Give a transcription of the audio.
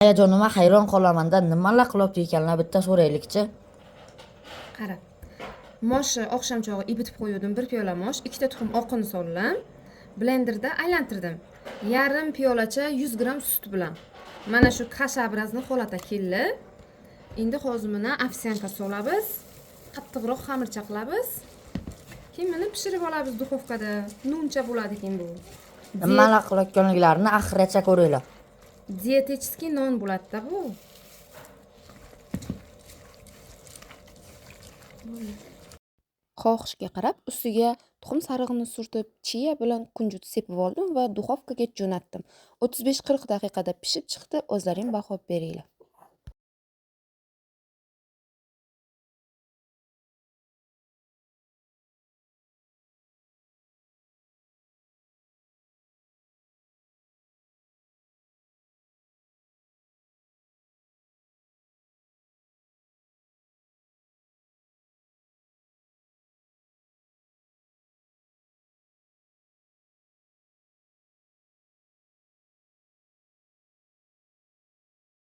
Hayajonima hayron qolaman-da, nimalar qilibdi ekanlar, bitta so'raylikchi. Qara. Moshni oqshom chog'i ibitib qo'ydim. 1 piyola mosh, 2 ta tuxum oqini soldim. Blenderda aylantirdim. Yarim piyolacha 100 gram sut bilan. Mana shu kashabrazni holata keldi. Endi hozir buni ovsyanka solamiz. Qattiqroq xamircha qilamiz. Keyin buni pishirib olamiz duxovkada. Nuncha bo'ladi ekan bu. Nimalar qilayotganliklarini oxirigacha ko'ringlar. Dietechniy non bo'ladi-da bu. Xohishga qarab ustiga tuxum sarig'ini surtib, chiya bilan kunjut sepib oldim va duxovkaga jo'natdim. 35-40 daqiqada pishib chiqdi. O'zlaring baho beringlar.